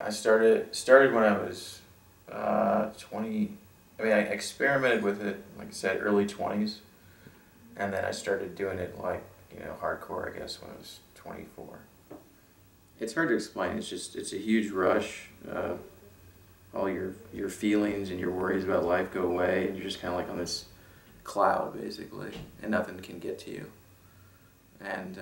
I started when I was 20. I mean, I experimented with it, like I said, early 20s, and then I started doing it like, hardcore, I guess, when I was 24. It's hard to explain. It's a huge rush. All your feelings and your worries about life go away, and you're just kind of like on this cloud, basically, and nothing can get to you. And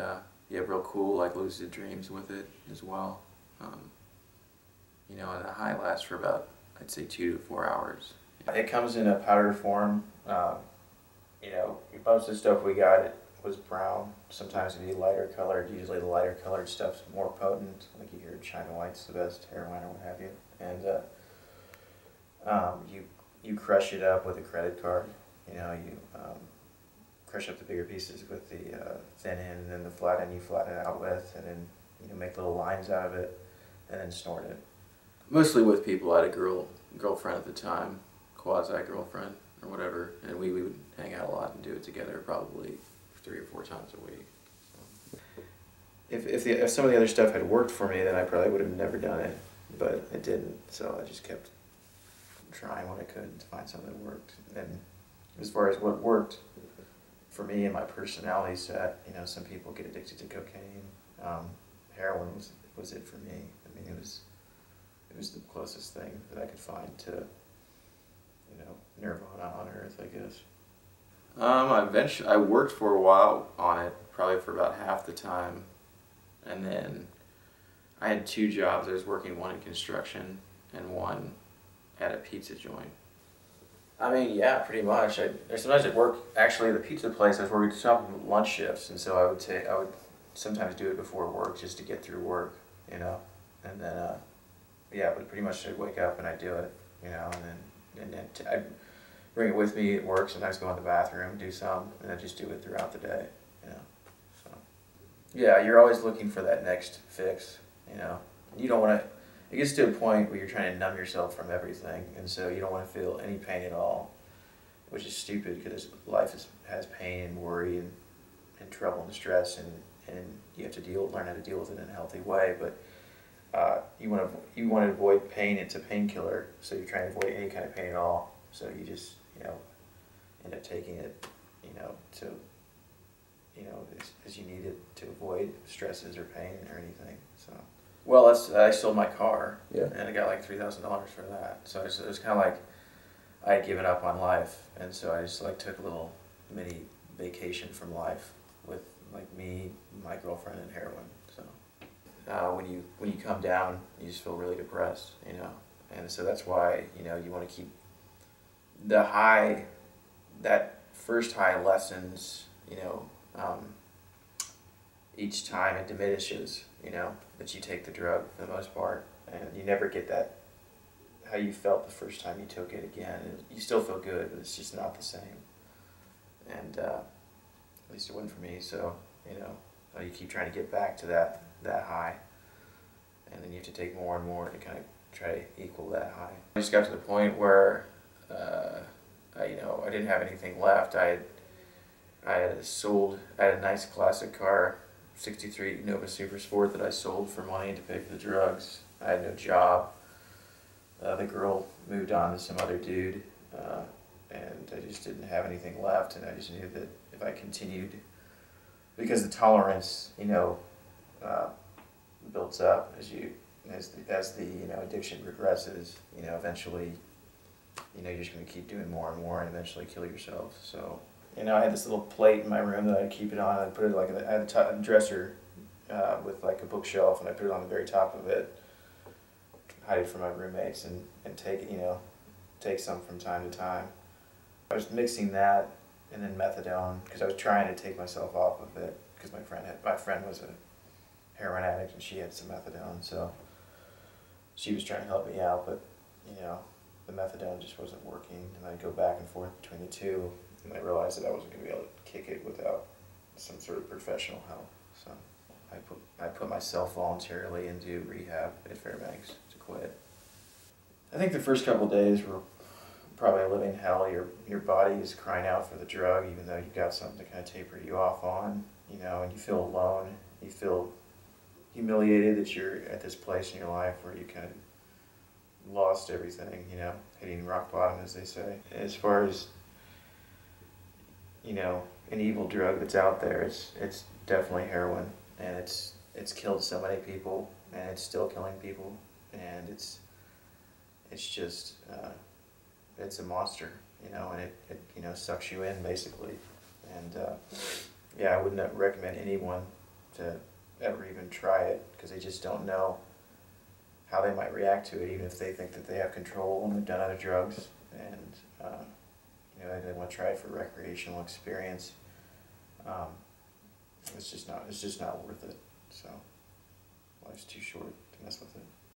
you have real cool, like, lucid dreams with it as well. And the high lasts for about, I'd say, 2 to 4 hours. It comes in a powder form. Most of the stuff we got was brown. Sometimes it'd be lighter colored. Usually the lighter colored stuff's more potent. Like you hear China White's the best heroin or what have you. And you crush it up with a credit card. You crush up the bigger pieces with the thin end, and then the flat end you flatten it out with, and then make little lines out of it, and then snort it. Mostly with people. I had a girlfriend at the time, quasi-girlfriend or whatever, and we would hang out a lot and do it together probably 3 or 4 times a week. So. If some of the other stuff had worked for me, then I probably would have never done it, but it didn't, so I just kept trying what I could to find something that worked. And as far as what worked for me and my personality set, some people get addicted to cocaine. Heroin was it for me. I mean, it was the closest thing that I could find to, nirvana on earth, I guess. I worked for a while on it, probably for about half the time, and then I had 2 jobs. I was working one in construction and one at a pizza joint. I mean, yeah, pretty much. Sometimes I'd work, actually, at the pizza place, I was working some lunch shifts, and so I would sometimes do it before work just to get through work, and then, but pretty much I'd wake up and I'd do it, and then I'd bring it with me at work, sometimes go in the bathroom, do some, and then just do it throughout the day, so. Yeah, you're always looking for that next fix, You don't want to, it gets to a point where you're trying to numb yourself from everything, and so you don't want to feel any pain at all, which is stupid because life has pain and worry and trouble and stress, and you have to learn how to deal with it in a healthy way. But you want to avoid pain. It's a painkiller, so you're trying to avoid any kind of pain at all. So you just end up taking it to as you need it to avoid stresses or pain or anything. So. Well, I sold my car, Yeah. And I got like $3,000 for that. So it was kind of like I had given up on life, and so I just took a little mini vacation from life with me, my girlfriend, and heroin. So when you come down, you just feel really depressed, and so that's why you want to keep the high. That first high lessens, each time it diminishes, that you take the drug for the most part, and you never get that, how you felt the first time you took it again. You still feel good, but it's just not the same. And at least it wasn't for me, so, you keep trying to get back to that high, and then you have to take more and more to kind of try to equal that high. I just got to the point where, I didn't have anything left. I had a nice classic car, 63 Nova Super Sport, that I sold for money to pay for the drugs. I had no job. The girl moved on to some other dude, and I just didn't have anything left, and I just knew that if I continued, because the tolerance, builds up as the addiction progresses, eventually, you're just going to keep doing more and more and eventually kill yourself. So, I had this little plate in my room that I'd keep it on. I'd put it I had a dresser with a bookshelf, and I put it on the very top of it, hide it from my roommates, and take some from time to time. I was mixing that and then methadone because I was trying to take myself off of it because my friend was a heroin addict and she had some methadone, so she was trying to help me out, but the methadone just wasn't working, and I'd go back and forth between the two, and I realized that I wasn't going to be able to kick it without some sort of professional help. So I put myself voluntarily into rehab at Fairbanks to quit. I think the first couple of days were probably a living hell. Your body is crying out for the drug, even though you've got something to kind of taper you off on, and you feel alone. You feel humiliated that you're at this place in your life where you kind of lost everything, hitting rock bottom, as they say. As far as, an evil drug that's out there, it's definitely heroin, and it's killed so many people, and it's still killing people, and it's just it's a monster, and it sucks you in basically, and yeah, I wouldn't recommend anyone to ever even try it because they just don't know how they might react to it, even if they think that they have control and they've done other drugs, and they want to try it for recreational experience. It's just not worth it. So life's too short to mess with it.